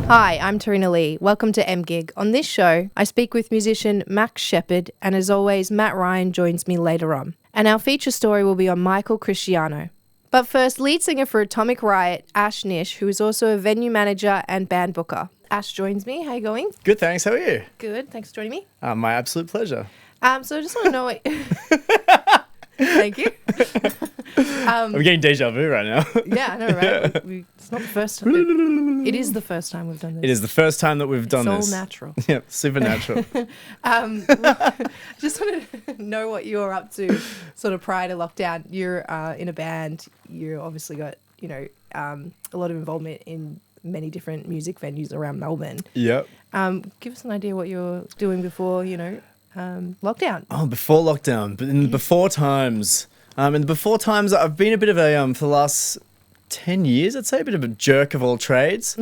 Hi, I'm Terina Lee. Welcome to MGig. On this show, I speak with musician Max Shepherd, and as always, Matt Ryan joins me later on. And our feature story will be on Michael Cristiano. But first, lead singer for Atomic Riot, Ash Nish, who is also a venue manager and band booker. Ash joins me. How you going? Good, thanks. How are you? Good. Thanks for joining me. My absolute pleasure. So I just want to know what... Thank you. I'm getting deja vu right now. Yeah, I know, right? It's not the first time. It is the first time we've done this. It is the first time that we've done this. It's all natural. Yeah, supernatural. Just wanted to know what you were up to sort of prior to lockdown. You're in a band. You obviously got, a lot of involvement in many different music venues around Melbourne. Yep. Give us an idea what you were doing before, lockdown. Oh, before lockdown. But in the before times, I've been a bit of a, for the last 10 years, I'd say, a bit of a jerk of all trades.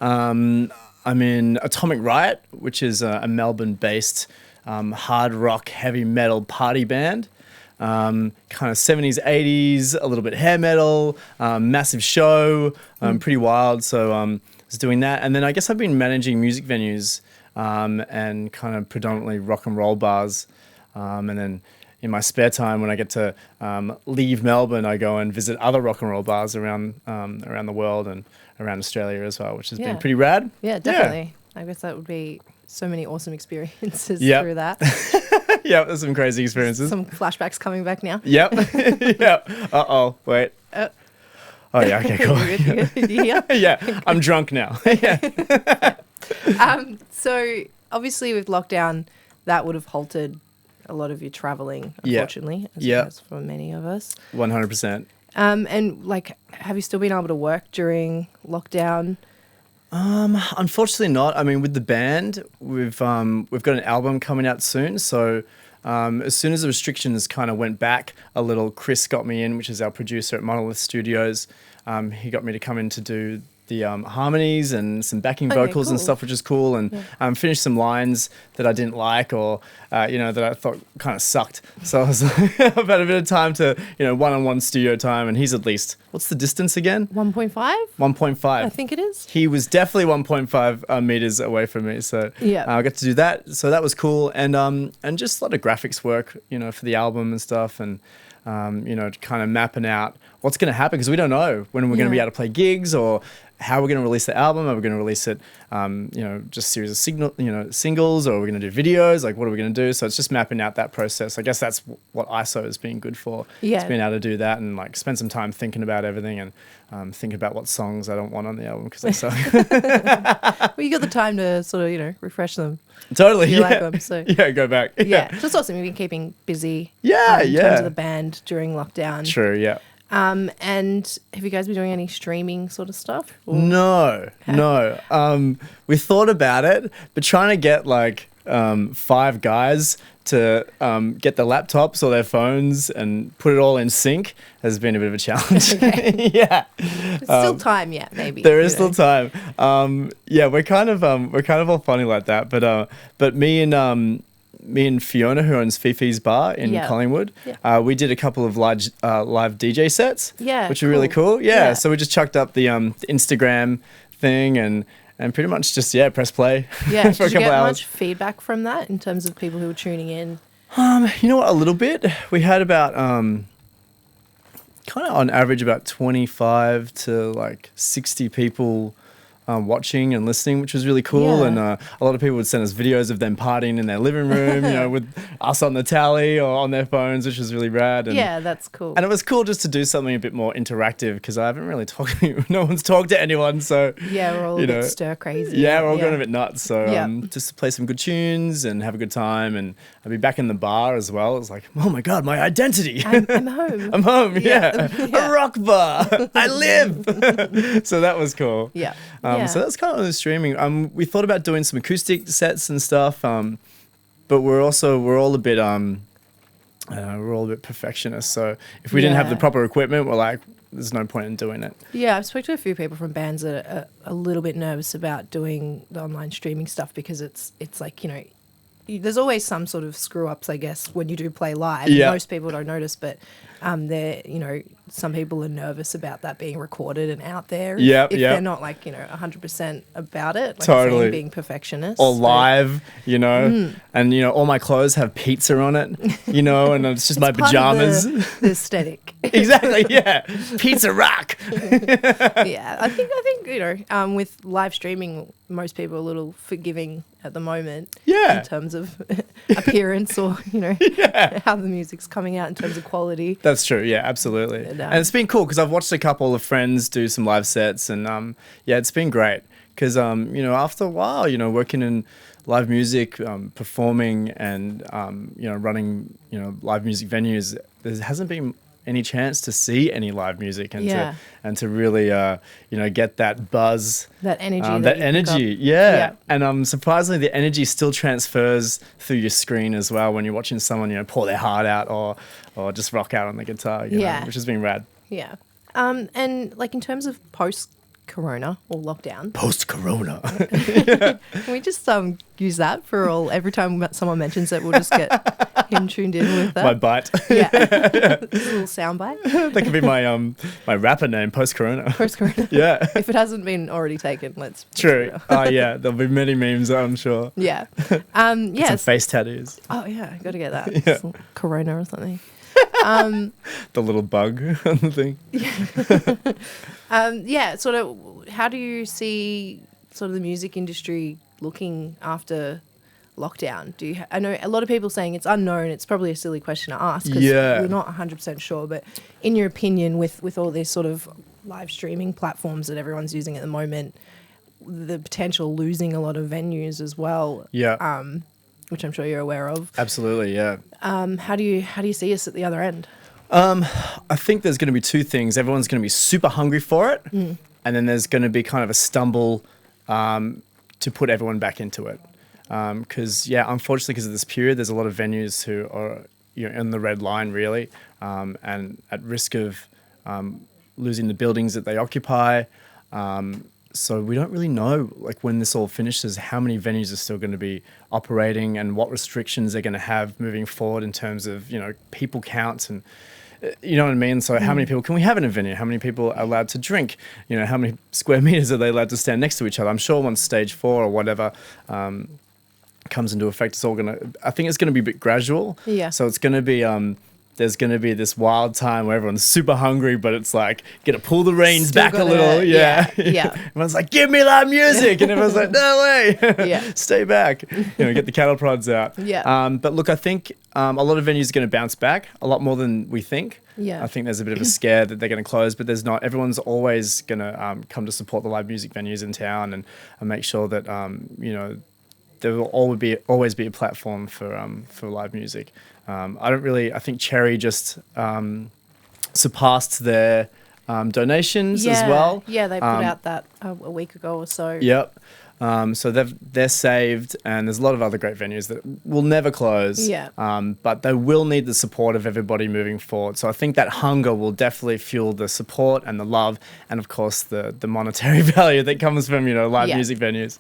I'm in Atomic Riot, which is a Melbourne-based hard rock, heavy metal party band. Kind of 70s, 80s, a little bit hair metal, massive show, pretty wild. So I was doing that. And then I guess I've been managing music venues and kind of predominantly rock and roll bars. And then in my spare time, when I get to leave Melbourne, I go and visit other rock and roll bars around the world and around Australia as well, which has been pretty rad. Yeah, definitely. Yeah. I guess that would be so many awesome experiences through that. Yeah, there's some crazy experiences. Some flashbacks coming back now. Yep. Yep. Uh-oh, wait. Oh, yeah, okay, cool. You here? Yeah, I'm drunk now. Yeah. So obviously with lockdown, that would have halted a lot of your traveling, unfortunately, as for many of us. 100%. And have you still been able to work during lockdown? Unfortunately not. I mean, with the band, we've got an album coming out soon. So as soon as the restrictions kind of went back a little, Chris got me in, which is our producer at Monolith Studios. He got me to come in to do the harmonies and some backing vocals and stuff, which is cool, and finish some lines that I didn't like or that I thought kind of sucked. So I was like, I've had a bit of time to one-on-one studio time, and he's at least, what's the distance again? 1.5. 1.5. I think it is. He was definitely 1.5 meters away from me, so I got to do that. So that was cool, and just a lot of graphics work, for the album and stuff, and kind of mapping out what's going to happen, because we don't know when we're going to be able to play gigs or how we're going to release the album. Are we going to release it, just series of singles, or are we going to do videos? Like, what are we going to do? So it's just mapping out that process. I guess that's what ISO has been good for. Yeah. It's being able to do that and spend some time thinking about everything and think about what songs I don't want on the album because they suck. Well, you got the time to sort of, refresh them. Totally. You like them, so. Yeah, go back. Yeah. Just awesome. You've been keeping busy. In terms of the band during lockdown. True, yeah. And have you guys been doing any streaming sort of stuff? Or? No. We thought about it, but trying to get 5 guys to get thetheir laptops or their phones and put it all in sync has been a bit of a challenge. Okay. Yeah. There's still time yet, maybe. There is still time. We're kind of all funny like that, but me and Fiona, who owns Fifi's Bar in Collingwood, we did a couple of live DJ sets, which were really cool. Yeah, so we just chucked up the Instagram thing and pretty much just press play. Yeah, for a couple did you get hours. much feedback from that in terms of people who were tuning in? You know what? A little bit. We had about kind of on average about 25 to 60 people watching and listening, which was really cool. Yeah. And a lot of people would send us videos of them partying in their living room, with us on the tally or on their phones, which was really rad. And, yeah, that's cool. And it was cool just to do something a bit more interactive because I haven't really no one's talked to anyone. So yeah, we're all a bit stir crazy. Yeah, we're all going a bit nuts. So just to play some good tunes and have a good time, and I'll be back in the bar as well. It's like, oh my God, my identity. I'm home. I'm home. Yeah. A rock bar. I live. So that was cool. Yeah. So that's kind of the streaming. We thought about doing some acoustic sets and stuff, but we're all a bit perfectionists. So if we didn't have the proper equipment, we're like, there's no point in doing it. Yeah, I've spoken to a few people from bands that are a little bit nervous about doing the online streaming stuff because it's like, there's always some sort of screw ups, I guess, when you do play live. Yeah. Most people don't notice, but Some people are nervous about that being recorded and out there. Yep, if yep. they're not 100% about it, Totally. being perfectionists. Or live, and all my clothes have pizza on it, and it's just my pajamas. The aesthetic. Exactly, yeah. Pizza rock. Yeah, I think with live streaming, most people are a little forgiving at the moment. Yeah. In terms of appearance or how the music's coming out in terms of quality. That's true. Yeah, absolutely. And it's been cool because I've watched a couple of friends do some live sets, and it's been great because after a while, working in live music, performing, and running live music venues, there hasn't been any chance to see any live music and to really get that buzz, that energy, and surprisingly the energy still transfers through your screen as well when you're watching someone pour their heart out or just rock out on the guitar, which has been rad. And in terms of post-corona or lockdown, post-corona, can we just use that for every time someone mentions it, we'll just get him tuned in with that. My bite. Yeah. A little soundbite. That could be my rapper name, post-corona. Post-corona. Yeah. If it hasn't been already taken, let's... True. Oh, yeah. There'll be many memes, I'm sure. Yeah. Some face tattoos. Oh, yeah. Got to get that. Yeah. Corona or something. The little bug on the thing. Sort of, how do you see sort of the music industry looking after lockdown? I know a lot of people saying it's unknown. It's probably a silly question to ask because we're not 100% sure. But in your opinion, with all these sort of live streaming platforms that everyone's using at the moment, the potential losing a lot of venues as well. Yeah. Which I'm sure you're aware of. Absolutely, yeah. How do you see us at the other end? I think there's going to be two things. Everyone's going to be super hungry for it, and then there's going to be kind of a stumble to put everyone back into it. Because, unfortunately, because of this period, there's a lot of venues who are in the red line, really, and at risk of losing the buildings that they occupy. So we don't really know, when this all finishes, how many venues are still going to be operating and what restrictions they're going to have moving forward in terms of, people counts and, you know what I mean? So how many people can we have in a venue? How many people are allowed to drink? How many square meters are they allowed to stand next to each other? I'm sure once stage 4 or whatever comes into effect, I think it's going to be a bit gradual. Yeah. So it's going to be... there's going to be this wild time where everyone's super hungry, but it's got to pull the reins back a little. Yeah. Everyone's like, give me live music. And everyone's like, no way. Stay back. Get the cattle prods out. Yeah. But look, I think a lot of venues are going to bounce back a lot more than we think. Yeah. I think there's a bit of a scare that they're going to close, but there's not. Everyone's always going to come to support the live music venues in town and make sure that, there will always be a platform for live music. I think Cherry just surpassed their donations as well. Yeah, they put out that a week ago or so. Yep. So they're saved, and there's a lot of other great venues that will never close. Yeah. But they will need the support of everybody moving forward. So I think that hunger will definitely fuel the support and the love, and of course the monetary value that comes from live music venues,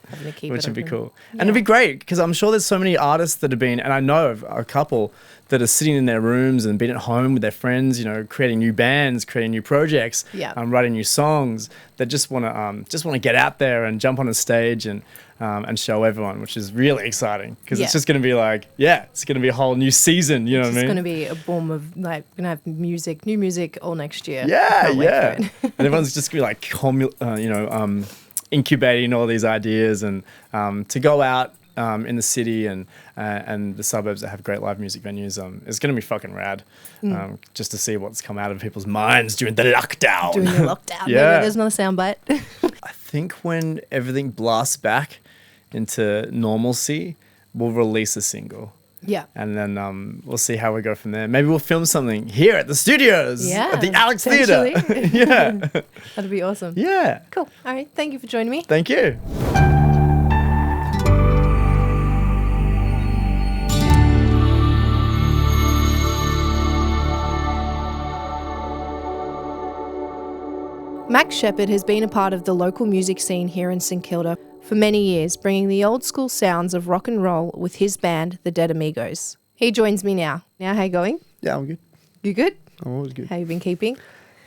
which would be cool. Yeah. And it'd be great because I'm sure there's so many artists that have been, and I know of a couple that are sitting in their rooms and being at home with their friends, creating new bands, creating new projects, writing new songs that just want to get out there and jump on a stage and show everyone, which is really exciting because it's just going to be it's going to be a whole new season. You know what I mean? It's going to be a boom of going to have new music all next year. Yeah. And everyone's just going to be incubating all these ideas and to go out in the city and the suburbs that have great live music venues. It's going to be fucking rad just to see what's come out of people's minds during the lockdown. Yeah. There's another soundbite. I think when everything blasts back into normalcy, we'll release a single. Yeah. And then we'll see how we go from there. Maybe we'll film something here at the studios at the Alex Theatre. Yeah. That'd be awesome. Yeah. Cool. All right. Thank you for joining me. Thank you. Max Shepherd has been a part of the local music scene here in St Kilda for many years, bringing the old school sounds of rock and roll with his band, the Dead Amigos. He joins me now. How you going? Yeah, I'm good. You good? I'm always good. How you been keeping?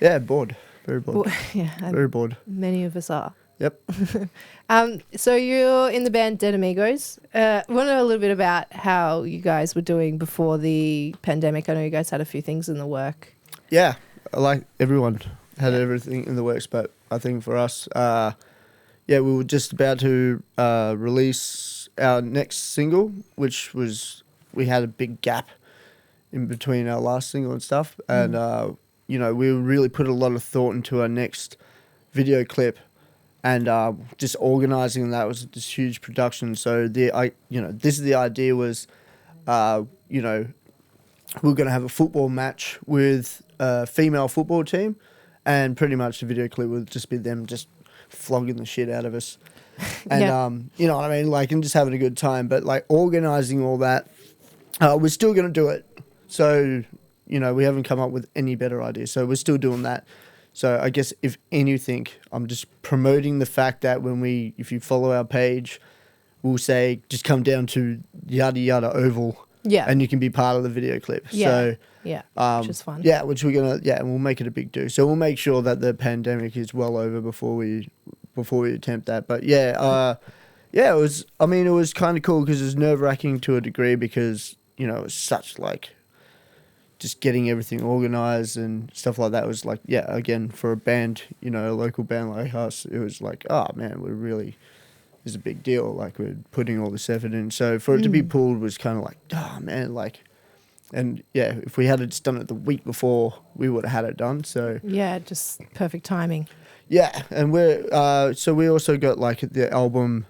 Yeah, bored. Very bored. Yeah, Very bored. many of us are. Yep. So you're in the band Dead Amigos. Want to know a little bit about how you guys were doing before the pandemic? I know you guys had a few things in the work. Yeah, like everyone had everything in the works, but I think for us, we were just about to release our next single, which was, we had a big gap in between our last single and stuff, and we really put a lot of thought into our next video clip, and just organising that was this huge production. So this is the idea was, we we're going to have a football match with a female football team, and pretty much the video clip would just be them just flogging the shit out of us. And, you know what I mean? Like, and just having a good time. But, like, organising all that, we're still going to do it. So, we haven't come up with any better ideas. So we're still doing that. So I guess, if anything, I'm just promoting the fact that if you follow our page, we'll say, just come down to yada yada oval. Yeah. And you can be part of the video clip. Yeah. So, which is fun. Yeah, which we're going to, and we'll make it a big do. So we'll make sure that the pandemic is well over before we attempt that. But it was kind of cool because it was nerve-wracking to a degree because, it was such like just getting everything organised and stuff like that was like, again, for a band, a local band like us, it was like, oh man, it's a big deal. Like, we're putting all this effort in. So for it to be pulled was kind of like, oh man, like, and if we had just done it the week before, we would have had it done. So yeah, just perfect timing. Yeah, and so we also got like the album,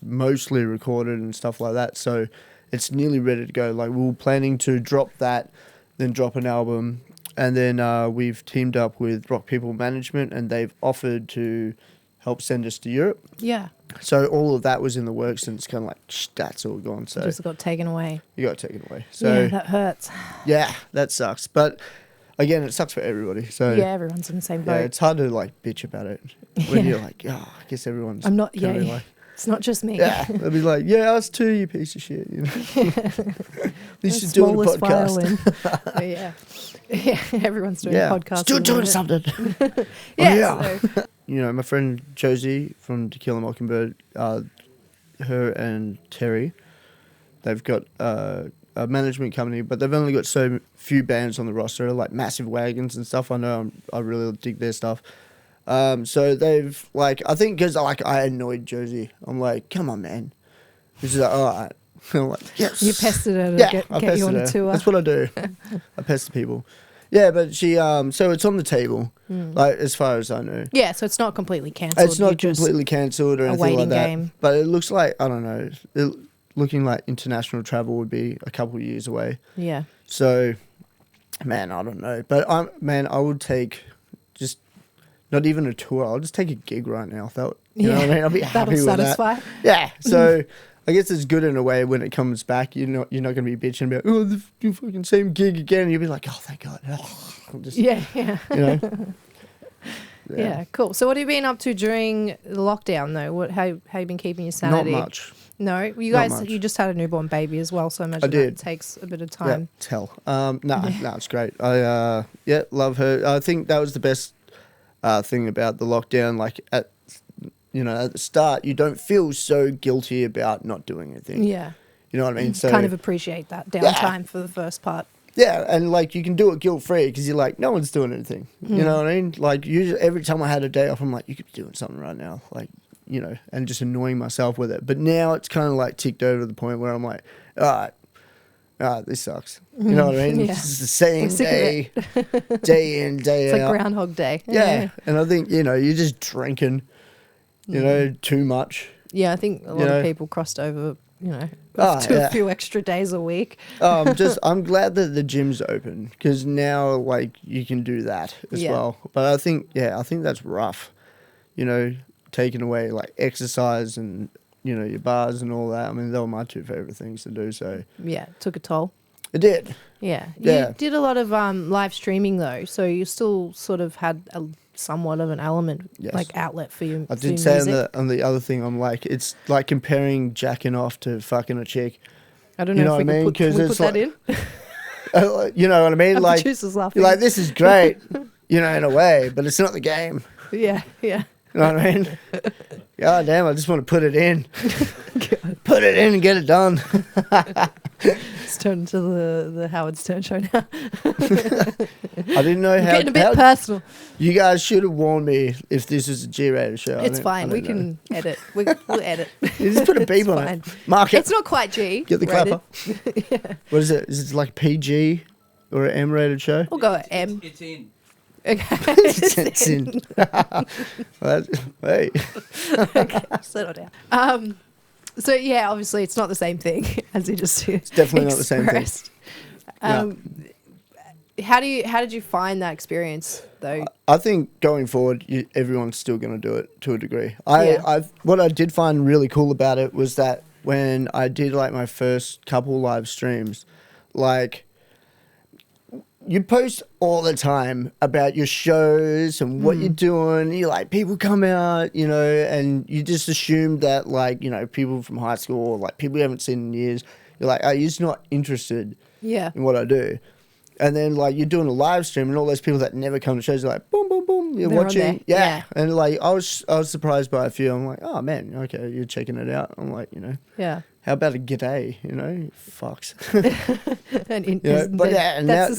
mostly recorded and stuff like that. So it's nearly ready to go. Like, we were planning to drop that, then drop an album, and then we've teamed up with Rock People Management, and they've offered to help send us to Europe. Yeah. So all of that was in the works, and it's kind of like, that's all gone. So just got taken away. You got taken away. So that hurts. Yeah, that sucks. But again, it sucks for everybody. So yeah, everyone's in the same boat. Yeah, it's hard to like bitch about it when you're like, I guess everyone's. I'm not. Yeah, like, it's not just me. Yeah, they'll be like, us too, you piece of shit. At least you're doing a podcast. Everyone's doing a podcast. Still doing something. So. My friend Josie from To Kill a Mockingbird, her and Terry, they've got a management company, but they've only got so few bands on the roster, like Massive Wagons and stuff. I know I really dig their stuff. So they've, like, I think because I annoyed Josie. I'm like, come on, man. She's like, all right. I'm like, yes. You pestered her to get you on a tour. That's what I do. I pester people. Yeah, but she, so it's on the table, like, as far as I know. Yeah, so it's not completely cancelled. It's not completely cancelled or anything like that. Game. But it looks like, I don't know, looking like international travel would be a couple of years away. Yeah. So, man, I don't know. But, I would take just not even a tour. I'll just take a gig right now. You know what I mean? I'll be happy with satisfy. That. Yeah. So, I guess it's good in a way when it comes back. You're not going to be bitching about, the fucking same gig again. And you'll be like, oh, thank God. Just, Yeah, cool. So what have you been up to during the lockdown, though? How you been keeping your sanity? Not much. No? You guys, you just had a newborn baby as well, so I imagine that takes a bit of time. Yeah, it's hell. No, it's great. I love her. I think that was the best thing about the lockdown. Like, at the start, you don't feel so guilty about not doing anything. Yeah. You know what I mean? So kind of appreciate that downtime for the first part. Yeah, and like you can do it guilt-free because you're like, no one's doing anything. You know what I mean? Like, usually every time I had a day off, I'm like, you could be doing something right now. Like, and just annoying myself with it. But now it's kind of like ticked over to the point where I'm like, all right, this sucks. You know what I mean? It's the same day, day in, day out. It's like Groundhog Day. Yeah, and I think, you're just drinking, too much. Yeah, I think a lot of people crossed over, to a few extra days a week. I'm glad that the gym's open because now, like, you can do that as well. But I think that's rough, taking away, like, exercise and, your bars and all that. I mean, they were my two favourite things to do, so. Yeah, it took a toll. It did. Yeah. You did a lot of live streaming, though, so you still sort of had somewhat of an element, like, outlet for you. I did say on the other thing, I'm like, it's like comparing jacking off to fucking a chick. I don't know if we can put that in. You know what I mean? And Like, producers laughing. you're like, this is great, you know, in a way, but it's not the game. Yeah. You know what I mean? God damn, I just want to put it in. God. Put it in and get it done. It's turned into the Howard Stern show now. I didn't know how. Getting a bit personal. You guys should have warned me if this is a G-rated show. It's fine. We can edit. We'll edit. You just put a beep on it. Mark it. It's not quite G. Get the rated. clapper. Yeah. What is it? Is it like PG or an M-rated show? We'll go at M. It's in. Okay. It's in. Hey. Okay, settle down. So yeah, obviously it's not the same thing as you just. It's definitely not the same thing. How did you find that experience though? I think going forward, everyone's still going to do it to a degree. What I did find really cool about it was that when I did like my first couple live streams, like you post all the time about your shows and what you're doing. You like people come out, you know, and you just assume that like, you know, people from high school or like people you haven't seen in years, you're like, oh, you're just not interested in what I do. And then like you're doing a live stream and all those people that never come to shows are like, boom, boom, boom, you're watching. Yeah. And like I was surprised by a few. I'm like, oh man, okay, you're checking it out. I'm like, you know, how about a g'day, you know, fucks.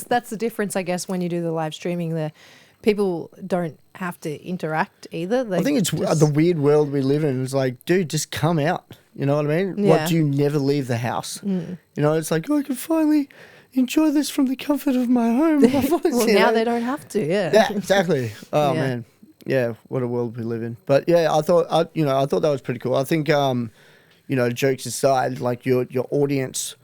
That's the difference, I guess, when you do the live streaming. The people don't have to interact either. I think it's the weird world we live in. It's like, dude, just come out. You know what I mean? What, do you never leave the house? You know, it's like, oh, I can finally enjoy this from the comfort of my home. Well, now they don't have to. Yeah, exactly. Oh man, yeah, what a world we live in. But yeah, I thought that was pretty cool. I think, you know, jokes aside, like your audience,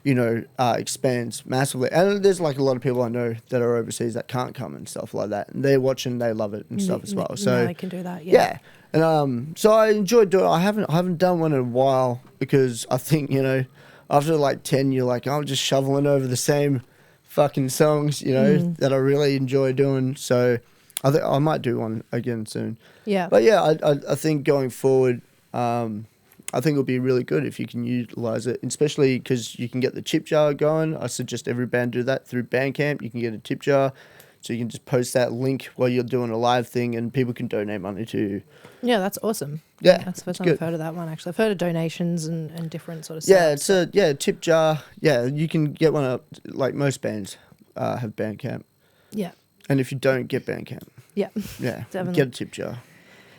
you know, expands massively. And there's like a lot of people I know that are overseas that can't come and stuff like that. And they're watching, they love it and stuff as well. So they can do that. Yeah. And so I enjoyed doing it. I haven't done one in a while because I think, you know, after like 10, you're like, I'm just shoveling over the same fucking songs, you know, that I really enjoy doing. So I think I might do one again soon. Yeah. But yeah, I think going forward, I think it'll be really good if you can utilize it, especially because you can get the tip jar going. I suggest every band do that through Bandcamp. You can get a tip jar, so you can just post that link while you're doing a live thing, and people can donate money to you. Yeah, that's awesome. Yeah, that's the first time I've heard of that one. Actually, I've heard of donations and different sort of stuff. Yeah, it's a tip jar. Yeah, you can get one up. Like most bands have Bandcamp. Yeah, and if you don't get Bandcamp, get a tip jar.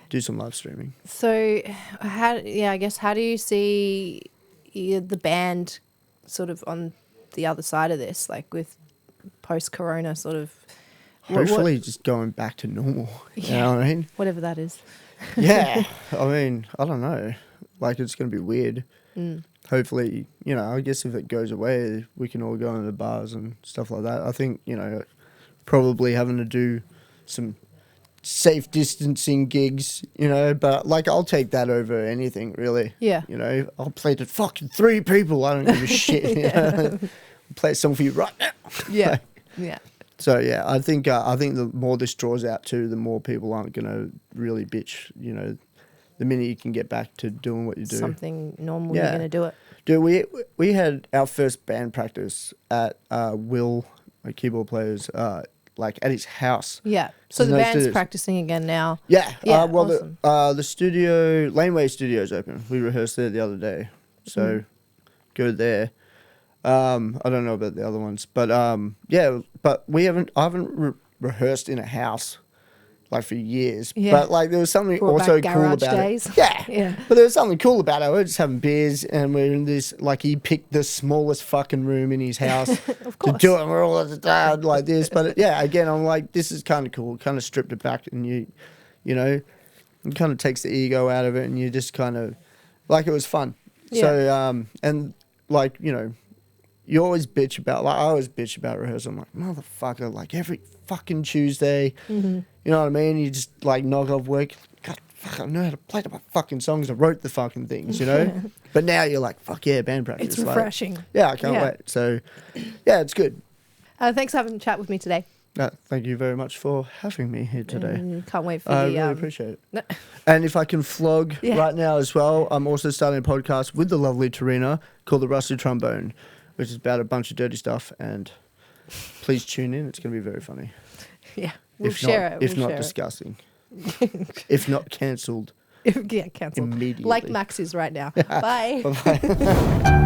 Do some live streaming. So, how do you see the band sort of on the other side of this, like with post-corona sort of? Hopefully just going back to normal. You know what I mean? Whatever that is. Yeah. I mean, I don't know. Like, it's going to be weird. Hopefully, you know, I guess if it goes away, we can all go into bars and stuff like that. I think, you know, probably having to do some safe distancing gigs, you know, but like I'll take that over anything really. Yeah. You know, I'll play to fucking 3 people. I don't give a shit. You know? I'll play a song for you right now. Yeah. Yeah. So yeah, I think the more this draws out to, the more people aren't gonna really bitch. You know, the minute you can get back to doing what you do, something normal, you're gonna do it. Dude, we had our first band practice at Will, my keyboard player's like at his house. Yeah. So the band's practicing again now. Yeah. Well, awesome. the studio, Laneway Studio's open. We rehearsed there the other day, so go there. I don't know about the other ones, but yeah. But I haven't rehearsed in a house like for years. Yeah. But like there was something also cool about days. It. Yeah. Yeah. But there was something cool about it. We were just having beers and we're in this, like he picked the smallest fucking room in his house to do it. And we're all like this. But yeah, again, I'm like, this is kind of cool. Kind of stripped it back and you know, it kind of takes the ego out of it and you just kind of, like it was fun. Yeah. So, and like, you know, you always bitch about, like I always bitch about rehearsal. I'm like, motherfucker, like every fucking Tuesday, you know what I mean? You just like knock off work. God, fuck, I know how to play my fucking songs. I wrote the fucking things, you know? But now you're like, fuck yeah, band practice. It's refreshing. Like, yeah, I can't wait. So yeah, it's good. Thanks for having a chat with me today. Thank you very much for having me here today. Can't wait for I really appreciate it. And if I can flog right now as well, I'm also starting a podcast with the lovely Terina called The Rusty Trombone. which is about a bunch of dirty stuff. And please tune in; it's going to be very funny. Yeah, we'll share it. If not disgusting, if not cancelled. Yeah, cancelled. Immediately. Like Max is right now. Bye. Bye-bye.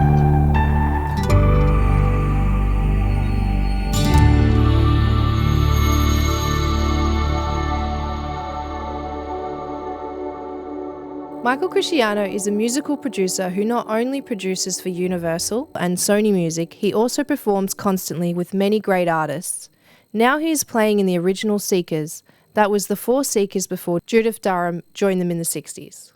Michael Cristiano is a musical producer who not only produces for Universal and Sony Music, he also performs constantly with many great artists. Now he is playing in the original Seekers. That was the Four Seekers before Judith Durham joined them in the 60s.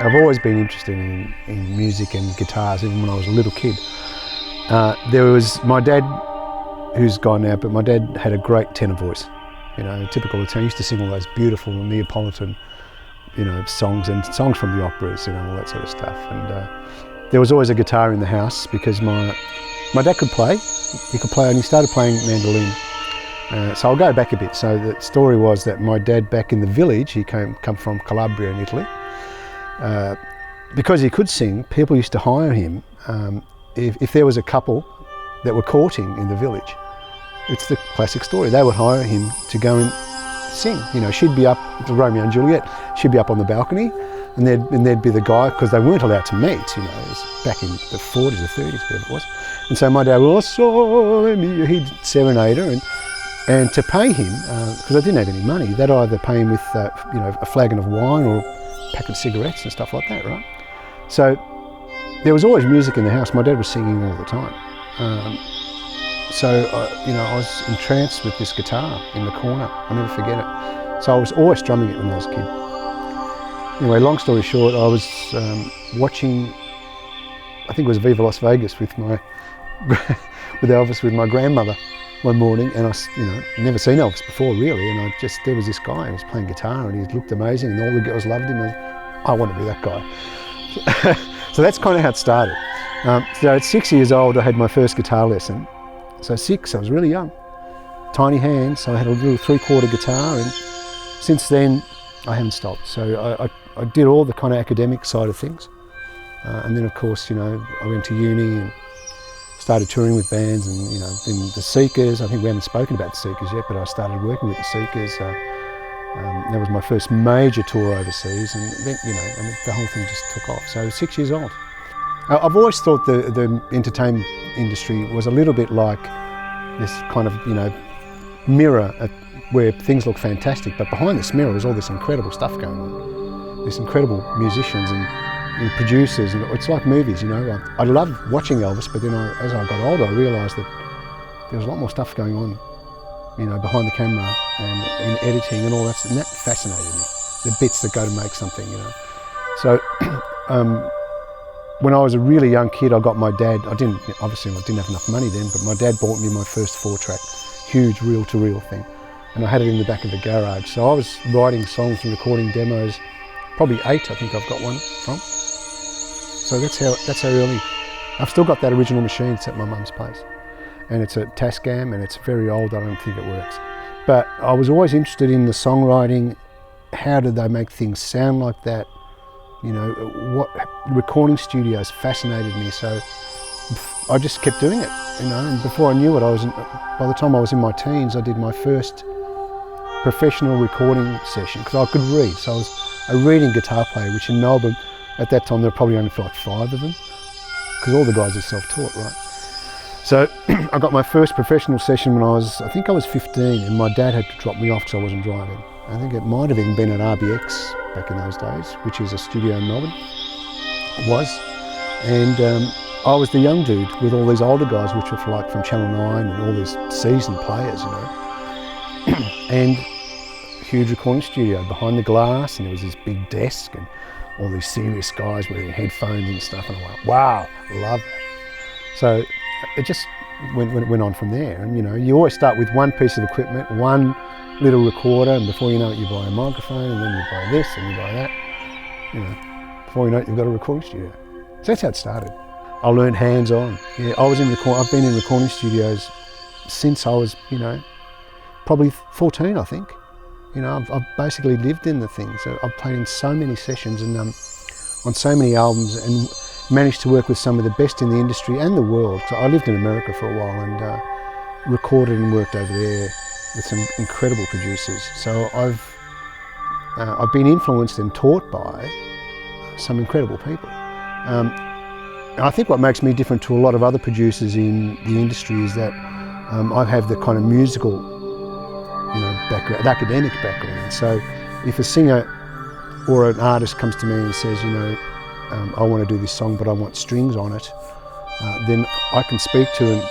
I've always been interested in music and guitars, even when I was a little kid. There was my dad, who's gone now, but my dad had a great tenor voice. You know, typical Italian. He used to sing all those beautiful Neapolitan, you know, songs and songs from the operas, you know, all that sort of stuff. And there was always a guitar in the house because my dad could play. He could play, and he started playing mandolin. So I'll go back a bit. So the story was that my dad, back in the village, he come from Calabria in Italy. Because he could sing, people used to hire him if there was a couple that were courting in the village. It's the classic story. They would hire him to go and sing. You know, she'd be up, Romeo and Juliet, she'd be up on the balcony, and there'd be the guy, because they weren't allowed to meet, you know, it was back in the 40s or 30s, whatever it was. And so my dad would, he'd serenade her, and to pay him, because I didn't have any money, they'd either pay him with, you know, a flagon of wine or a pack of cigarettes and stuff like that, right? So there was always music in the house. My dad was singing all the time. So, you know, I was entranced with this guitar in the corner. I'll never forget it. So I was always strumming it when I was a kid. Anyway, long story short, I was watching, I think it was Viva Las Vegas with Elvis with my grandmother one morning, and you know, never seen Elvis before really, and there was this guy, he was playing guitar and he looked amazing and all the girls loved him, and I want to be that guy. So that's kind of how it started. So at 6 years old, I had my first guitar lesson. So 6, I was really young, tiny hands, so I had a little 3/4 guitar, and since then I haven't stopped. So I did all the kind of academic side of things, and then of course, you know, I went to uni and started touring with bands, and you know, then the Seekers. I think we haven't spoken about the Seekers yet, but I started working with the Seekers. That was my first major tour overseas, and then, you know, and the whole thing just took off. So 6 years old. I've always thought the entertainment industry was a little bit like this kind of, you know, mirror where things look fantastic, but behind this mirror is all this incredible stuff going on. These incredible musicians and producers, and it's like movies, you know. I loved watching Elvis, but then as I got older, I realised that there was a lot more stuff going on, you know, behind the camera and in editing and all that, and that fascinated me. The bits that go to make something, you know. So. When I was a really young kid, I got my dad, obviously I didn't have enough money then, but my dad bought me my first 4-track, huge reel-to-reel thing. And I had it in the back of the garage. So I was writing songs and recording demos, probably 8, I think I've got one from. So that's how early. I've still got that original machine. It's at my mum's place. And it's a Tascam, and it's very old, I don't think it works. But I was always interested in the songwriting. How did they make things sound like that? You know, what recording studios fascinated me, so I just kept doing it, you know, and before I knew it, by the time I was in my teens, I did my first professional recording session, because I could read, so I was a reading guitar player, which in Melbourne, at that time, there were probably only like 5 of them, because all the guys are self-taught, right? So I got my first professional session when I think I was 15, and my dad had to drop me off because I wasn't driving. I think it might have even been at RBX back in those days, which is a studio in Melbourne. It was. And I was the young dude with all these older guys, which were from Channel 9 and all these seasoned players, you know. And huge recording studio behind the glass, and there was this big desk and all these serious guys wearing headphones and stuff, and I went, wow, love that. So it just went on from there. And you know, you always start with one piece of equipment, one little recorder, and before you know it, you buy a microphone, and then you buy this and you buy that. You know, before you know it, you've got a recording studio. So that's how it started. I learned hands-on. Yeah, I've been in recording studios since I was, you know, probably 14, I think. You know, I've basically lived in the thing. So I've played in so many sessions, and on so many albums and managed to work with some of the best in the industry and the world. So I lived in America for a while and recorded and worked over there with some incredible producers. So I've been influenced and taught by some incredible people. And I think what makes me different to a lot of other producers in the industry is that I have the kind of musical, background, academic background. So if a singer or an artist comes to me and says, I want to do this song, but I want strings on it, then I can speak to an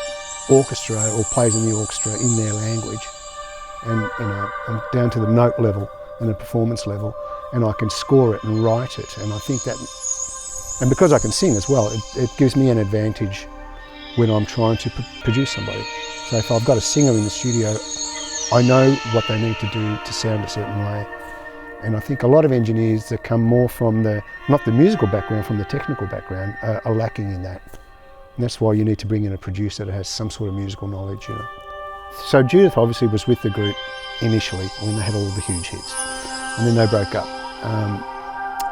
orchestra or plays in the orchestra in their language, and I'm down to the note level and the performance level, and I can score it and write it. And I think that, and because I can sing as well, it gives me an advantage when I'm trying to produce somebody. So if I've got a singer in the studio, I know what they need to do to sound a certain way. And I think a lot of engineers that come more from not the musical background, from the technical background, are lacking in that. And that's why you need to bring in a producer that has some sort of musical knowledge. So Judith obviously was with the group initially when they had all the huge hits, and then they broke up.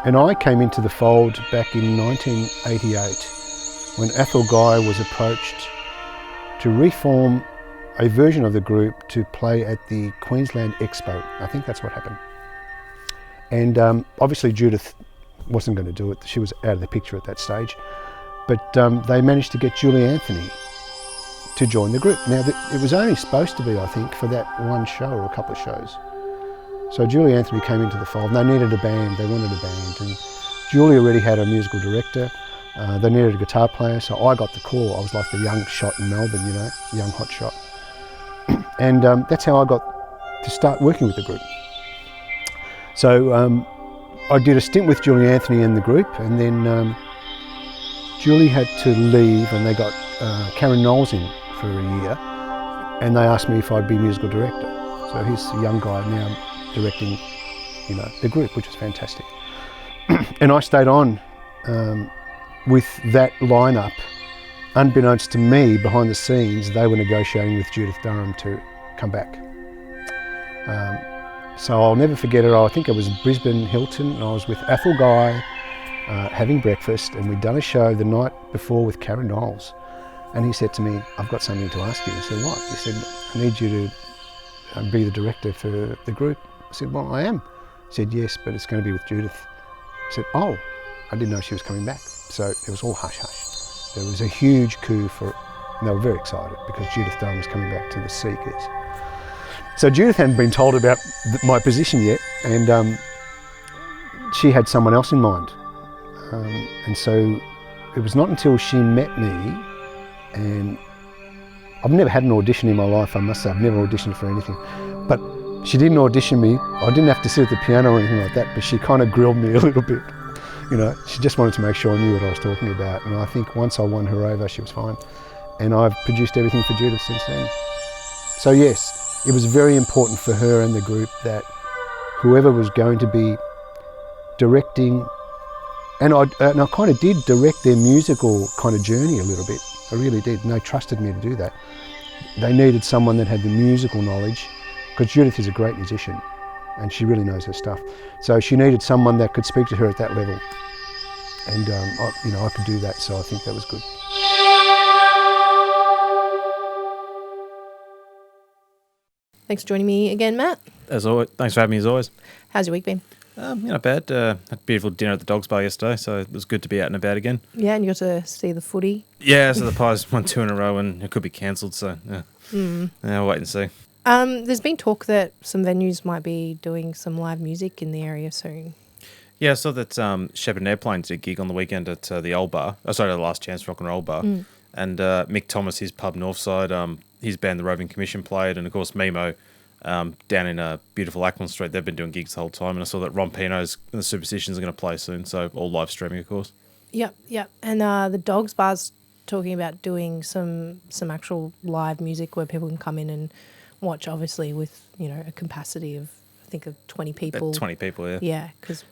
And I came into the fold back in 1988 when Athol Guy was approached to reform a version of the group to play at the Queensland Expo. I think that's what happened. And obviously Judith wasn't going to do it. She was out of the picture at that stage. But they managed to get Julie Anthony to join the group. Now, it was only supposed to be, I think, for that one show or a couple of shows. So Julie Anthony came into the fold, and they needed a band. They wanted a band. And Julie already had a musical director. They needed a guitar player, so I got the call. I was like the young shot in Melbourne, young hot shot. And that's how I got to start working with the group. So I did a stint with Julie Anthony and the group, and then Julie had to leave, and they got Karen Knowles in for a year, and they asked me if I'd be musical director. So he's a young guy now directing, the group, which is fantastic. And I stayed on with that lineup. Unbeknownst to me, behind the scenes, they were negotiating with Judith Durham to come back. So I'll never forget it. I think it was Brisbane Hilton, and I was with Athol Guy having breakfast, and we'd done a show the night before with Karen Knowles. And he said to me, "I've got something to ask you." I said, "What?" He said, "I need you to be the director for the group." I said, "Well, I am." He said, "Yes, but it's going to be with Judith." I said, "Oh, I didn't know she was coming back." So it was all hush-hush. There was a huge coup and they were very excited because Judith Durham was coming back to the Seekers. So Judith hadn't been told about my position yet, and she had someone else in mind. And so it was not until she met me, and I've never had an audition in my life, I must say. I've never auditioned for anything. But she didn't audition me. I didn't have to sit at the piano or anything like that, but she kind of grilled me a little bit. She just wanted to make sure I knew what I was talking about. And I think once I won her over, she was fine. And I've produced everything for Judith since then. So yes, it was very important for her and the group that whoever was going to be directing, and I kind of did direct their musical kind of journey a little bit. I really did, and they trusted me to do that. They needed someone that had the musical knowledge, because Judith is a great musician and she really knows her stuff. So she needed someone that could speak to her at that level. And I could do that, so I think that was good. Thanks for joining me again, Matt. As always, thanks for having me as always. How's your week been? Not bad. Had a beautiful dinner at the Dogs Bar yesterday, so it was good to be out and about again. Yeah, and you got to see the footy. Yeah, so the Pies won 2 in a row and it could be cancelled, so yeah. Yeah, we'll wait and see. There's been talk that some venues might be doing some live music in the area soon. Yeah, I saw that Shepherd and Airplane did a gig on the weekend at the Old Bar. The Last Chance Rock and Roll Bar. And Mick Thomas, his pub Northside, his band The Roving Commission played, and of course Mimo down in beautiful Ackland Street. They've been doing gigs the whole time, and I saw that Ron Pino's and the Superstitions are going to play soon, so all live streaming, of course. Yep. And the Dogs Bar's talking about doing some actual live music where people can come in and watch, obviously with a capacity of I think of 20 people. About 20 people, yeah. Yeah, because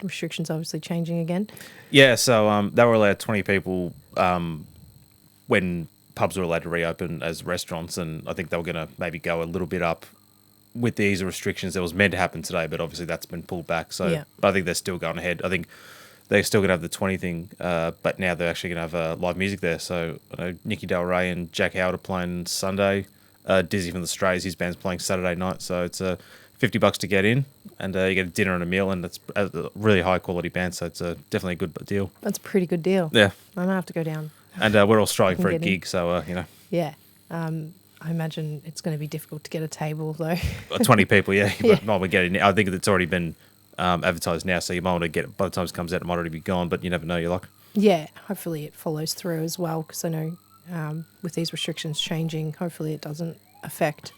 restrictions obviously changing again. Yeah, so they were allowed 20 people when pubs were allowed to reopen as restaurants, and I think they were going to maybe go a little bit up with the ease of restrictions. That was meant to happen today, but obviously that's been pulled back. So, yeah. But I think they're still going ahead. I think they're still going to have the 20 thing, but now they're actually going to have live music there. So I know Nicky Del Rey and Jack Howard are playing Sunday. Dizzy from the Strays, his band's playing Saturday night. So it's $50 to get in, and you get a dinner and a meal, and it's a really high quality band. So it's definitely a good deal. That's a pretty good deal. Yeah, I might have to go down. and we're all striving for a Get in. gig. So Yeah. I imagine it's going to be difficult to get a table, though. 20 people, yeah. Yeah. But might we get it? I think it's already been advertised now, so you might want to get it by the time it comes out. It might already be gone, but you never know. You're like, Yeah, hopefully it follows through as well, because I know with these restrictions changing, hopefully it doesn't affect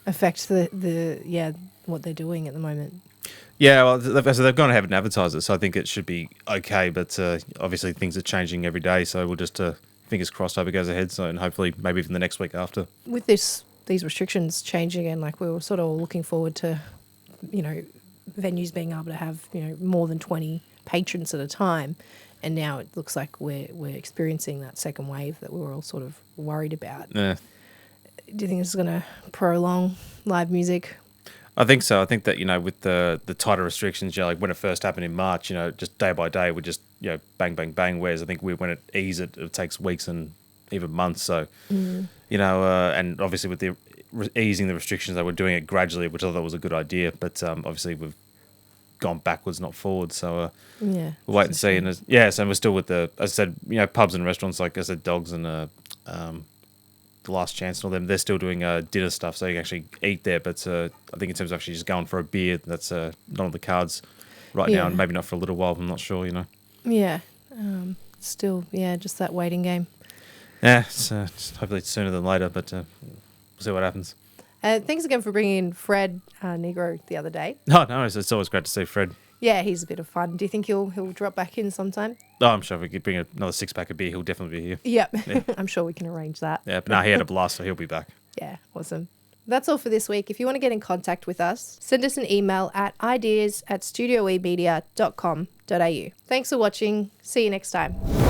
the what they're doing at the moment. yeah. Well, they've gone ahead and advertised it, so I think it should be okay. But obviously things are changing every day, so we'll just fingers crossed hope it goes ahead. So and hopefully maybe even the next week after. With these restrictions changing, and like we were sort of all looking forward to, venues being able to have more than 20 patrons at a time, and now it looks like we're experiencing that second wave that we were all sort of worried about. Yeah. Do you think this is going to prolong live music? I think so. I think that, with the tighter restrictions, like when it first happened in March, just day by day, we just, bang, bang, bang. Whereas I think when it eases, it takes weeks and even months. So, and obviously with the easing the restrictions, they were doing it gradually, which I thought was a good idea. But obviously we've gone backwards, not forward. So Yeah. we'll wait and see. And so we're still with as I said, pubs and restaurants, like I said, Dogs and the Last Chance and all them, they're still doing dinner stuff, so you can actually eat there. But I think in terms of actually just going for a beer, that's not on the cards right now, and maybe not for a little while. I'm not sure, Yeah. Still, just that waiting game. Yeah, so hopefully it's sooner than later, but we'll see what happens. Thanks again for bringing in Fred Negro the other day. No, it's always great to see Fred. Yeah, he's a bit of fun. Do you think he'll drop back in sometime? Oh, I'm sure if we could bring another 6-pack of beer, he'll definitely be here. Yep. Yeah. I'm sure we can arrange that. Yeah, but no, he had a blast, so he'll be back. Yeah, awesome. That's all for this week. If you want to get in contact with us, send us an email at ideas@studioemedia.com.au. Thanks for watching. See you next time.